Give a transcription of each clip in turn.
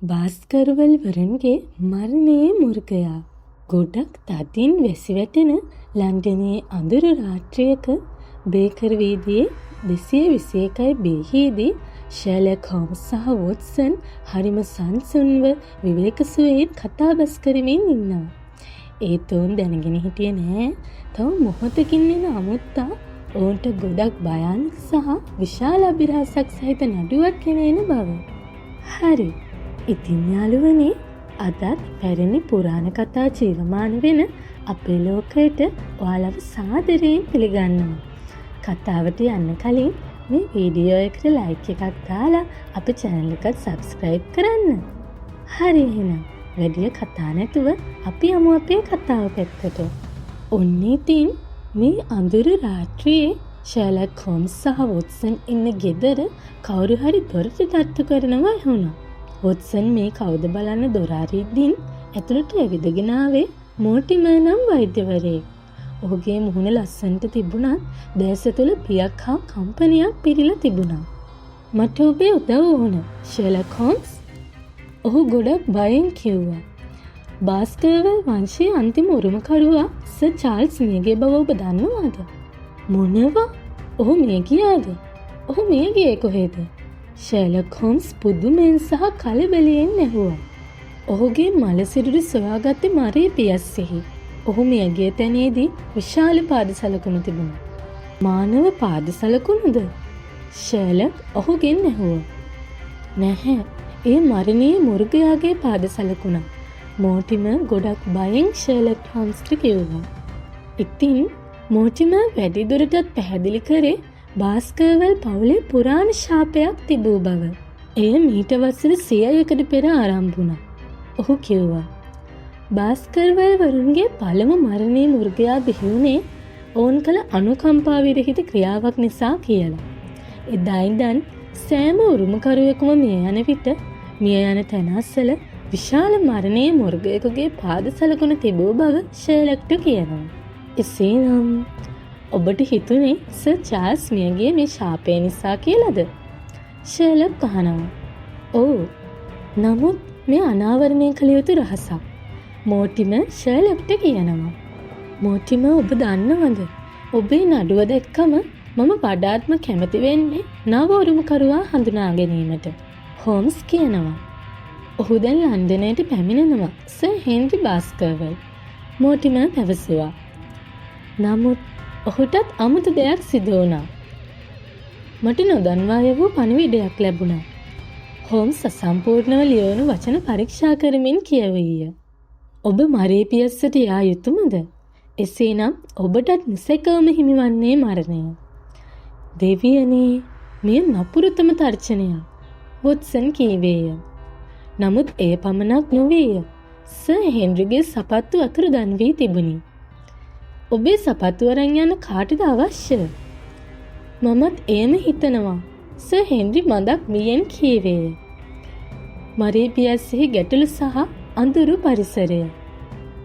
භාස්කර්වල් වරුන්ගේ මරණයේ මුර්ගයා ගොඩක් තදින් වැසි වැටෙන ලන්ඩනයේ අඳුරු රාත්‍රියක බේකර් වීදියේ 221 බේහිදී ෂර්ලොක් හෝම්ස් සහ වොට්සන් හරිම සංසුන්ව විවේකසුවයෙන් කතා බස් කරමින් ඉන්නවා. ඒත් ඔවුන් දැනගෙන හිටියේ නෑ තව මොහොතකින් එන අමුත්තා ඔවුන්ට ගොඩක් භයානක සහ විශාල අභිරහසක් සහිත නඩුවක් ගෙනෙන බව. හරි. ඉතින් යාළුවනේ අදත් පැරණි පුරාණ කතා ජීවමාන වෙන අපේ ලෝකයට ඔයාලව සාදරයෙන් පිළිගන්නවා. කතාවට යන්න කලින් මේ වීඩියෝ එකට ලයික් එකක් දාලා අපේ channel එකට subscribe කරන්න. හරි එහෙනම් වැඩි කතා නැතුව අපි යමු අපේ කතාව පැත්තට. ඔන්න ඉතින් මේ අඳුරු රාත්‍රියේ ෂර්ලොක් හෝම්ස් සහ වොට්සන් ඉන්න ගෙදර කවුරු හරි දොරට තට්ටු කරනවා වුණා. වොට්සන් මේ කවුද බලන්න දොර අරිද්දින් ඇතුළට ඇවිදගෙන ආවේ මෝටිමර් නම් වෛද්‍යවරයෙක්. ඔහුගේ මුහුණ ලස්සනට තිබුණත් දැස තුළ බියක් හා කම්පනයක් පිරීලා තිබුණා. මට ඔබේ උදව් ඕන ෂර්ලොක් හෝම්ස්. ඔහු ගොඩක් බයෙන් කිව්වා. භාස්කර්වල් වංශයේ අන්තිම උරුමකරුවා සර් චාල්ස් මියගේ බව ඔබ දන්නවද? මොනවා? ඔහු මිය ගියාද? ඔහු මිය ගියේ කොහෙද? ෂර්ලොක් හෝම්ස් පුදුමෙන් සහ කලබලයෙන් ඇහුවා. ඔහුගේ මල සිරුරු සොයාගත්තේ මරේ පියස්සෙහි. ඔහු මිය ගිය තැනේදී විශාල පාදසලකුණු තිබුණා. මානව පාදසලකුණුද? ෂර්ලොක් ඔහුගෙන් ඇහුවා. නැහැ, ඒ මරණීය මුර්ගයාගේ පාදසලකුණ. මෝටිමර් ගොඩක් බයෙන් ෂර්ලොක් හෝම්ස්ට කිව්වා. ඉතින් මෝටිමර් වැඩිදුරටත් පැහැදිලි කරේ භාස්කර්වල් පවුලේ පුරාණ ශාපයක් තිබූ බව. එය මීට වසර 100කට පෙර ආරම්භ වුණා. ඔහු කිව්වා. භාස්කර්වල් වරුන්ගේ පළමු මරණීය මුර්ගයා බිහි වුණේ ඔවුන් කළ අනුකම්පා විරහිත ක්‍රියාවක් නිසා කියලා. එදා ඉඳන් සෑම උරුමකරුවෙකුම මිය යන විට මිය යන තැනස්සල විශාල මරණීය මුර්ගයෙකුගේ පාදසලකුණ තිබූ බව ෂර්ලොක්ට කියනවා. එසේනම් ඔබට හිතුනේ සර් චාල්ස් මියගේ මේ ශාපය නිසා කියලාද? ෂර්ලොක් අහනවා. ඔව්. නමුත් මේ අනාවරණය කළ යුතු රහසක්. මෝටිමර් ෂර්ලොක්ට කියනවා. මෝටිමර් ඔබ දන්නවද? ඔබේ නඩුව දැක්කම මම වඩාත්ම කැමති වෙන්නේ නව උරුමකරුවා හඳුනා ගැනීමට. හෝම්ස් කියනවා. ඔහු දැන් ලන්ඩනයට පැමිණෙනවා සර් හෙන්රි භාස්කර්වල්. මෝටිමර් පැවසුවා. නමුත් ඔහුටත් අමුතු දෙයක් සිදු වුණා. මට නොදන්වා යවූ පණිවිඩයක් ලැබුණා. හෝම්ස් අසම්පූර්ණව ලියවුණු වචන පරීක්ෂා කරමින් කියවීය. ඔබ මරේ පියස්සට යා යුතුමද? එසේනම් ඔබටත් නිසැකවම හිමිවන්නේ මරණය. දෙවියනේ, මේ නපුරුතම තර්ජනයක්. වොට්සන් කීවේය. නමුත් එය පමණක් නොවේය. සර් හෙන්රිගේ සපත්තු අතුරුදන් වී තිබුණි. ඔබේ සපත්තු අරන් යන්න කාටද අවශ්‍ය? මමත් එයම හිතනවා. සර් හෙන්රි මදක් බියෙන් කීවේය. මරේ පියස්සෙහි ගැටලු සහ අඳුරු පරිසරය.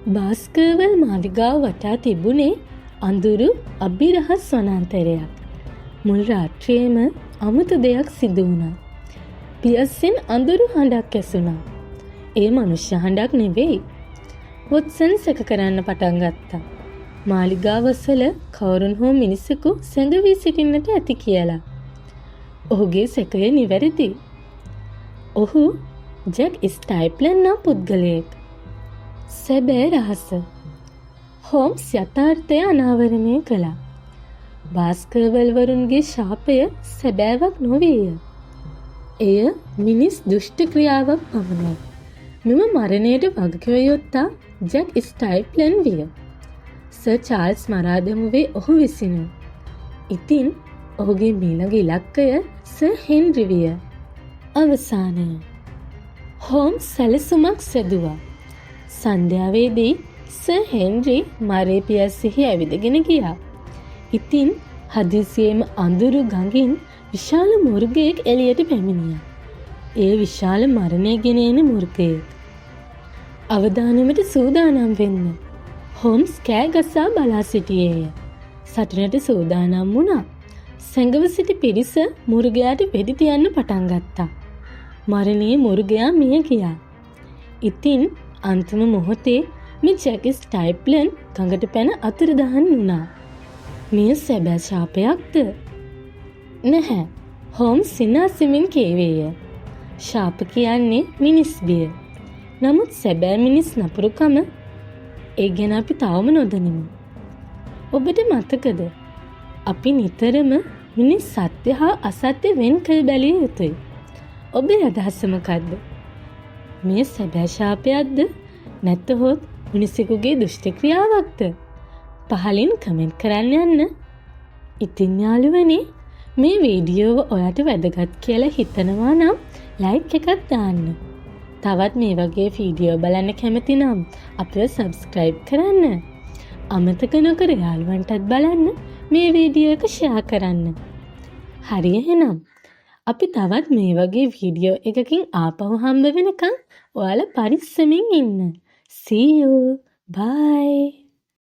භාස්කර්වල් මාලිගාව වටා තිබුණේ අඳුරු අභිරහස් වනාන්තරයක්. මුල් රාත්‍රියේම අමුතු දෙයක් සිදු වුණා. පියස්සෙන් අඳුරු හඬක් ඇසුණා. ඒ මනුෂ්‍ය හඬක් නෙවෙයි. වොට්සන් සැක කරන්න පටන් ගත්තා. මාලිගාව අසල කවුරුන් හෝ මිනිසෙකු සැඟවී සිටින්නට ඇති කියලා. ඔහුගේ සැකය නිවැරදි. ඔහු ජැක් ස්ටයිප්ලර් නම් පුද්ගලයෙක්. සැබෑ රහස. හෝම්ස් යථාර්ථය අනාවරණය කළා. භාස්කර්වල් වරුන්ගේ ශාපය සැබෑවක් නොවේය. එය මිනිස් දුෂ්ට ක්‍රියාවක් පමණයි. මෙම මරණයට වගකිව යුත්තා ජැක් ස්ටයිප්ලර් විය. සර් චාල්ස් මරා දැමුවේ ඔහු විසින්. ඉතින් ඔහුගේ මීළඟ ඉලක්කය සර් හෙන්රි විය. අවසානය. හෝම්ස් සැලසුමක් සැදුවා. සන්ධ්‍යාවේදී සර් හෙන්රි මරේ පියස්සෙහි ඇවිදගෙන ගියා. ඉතින් හදිසියේම අඳුරු ගඟින් විශාල මුර්ගයෙක් එළියට පැමිණියා. ඒ විශාල මරණය ගෙනෙන මුර්ගයෙක්. අවදානමට සූදානම් වෙන්න. හෝම්ස් කෑ ගසා බලා සිටියේය. සටනට සූදානම් වුණා. සැඟව සිටි පිරිස මුර්ගයාට වෙඩි තියන්න පටන් ගත්තා. මරණීය මුර්ගයා මිය ගියා. ඉතින් අන්තිම මොහොතේ මේ ජැකි ස්ටයිප්ලන් ගඟට පැන අතුරුදහන් වුණා. මේ සැබෑ ශාපයක්ද? නැහැ. හෝම්ස් සිනාසෙමින් කීවේය. ශාප කියන්නේ මිනිස් බිය. නමුත් සැබෑ මිනිස් නපුරුකම ඒ ගැන අපි තවම නොදනිමු. ඔබට මතකද? අපි නිතරම මිනිස් සත්‍ය හා අසත්‍ය වෙන් කර බැලිය යුතුයි. ඔබේ අදහස මොකද්ද? මේ සැබෑ ශාපයක්ද? නැත්නම් මිනිසෙකුගේ දුෂ්ට ක්‍රියාවක්ද? පහලින් කමෙන්ට් කරන්න යන්න. ඉතින් යාළුවනේ, මේ වීඩියෝව ඔයාට වැදගත් කියලා හිතනවා නම් ලයික් එකක් දාන්න. තවත් මේ වගේ වීඩියෝ බලන්න කැමති නම් අපිව සබ්ස්ක්‍රයිබ් කරන්න. අමතක නොකර යාළුවන්ටත් බලන්න මේ වීඩියෝ එක ෂෙයා කරන්න. හරි එහෙනම් අපි තවත් මේ වගේ වීඩියෝ එකකින් ආපහු හම්බ වෙනකන් ඔයාලා පරිස්සමින් ඉන්න. See you. Bye.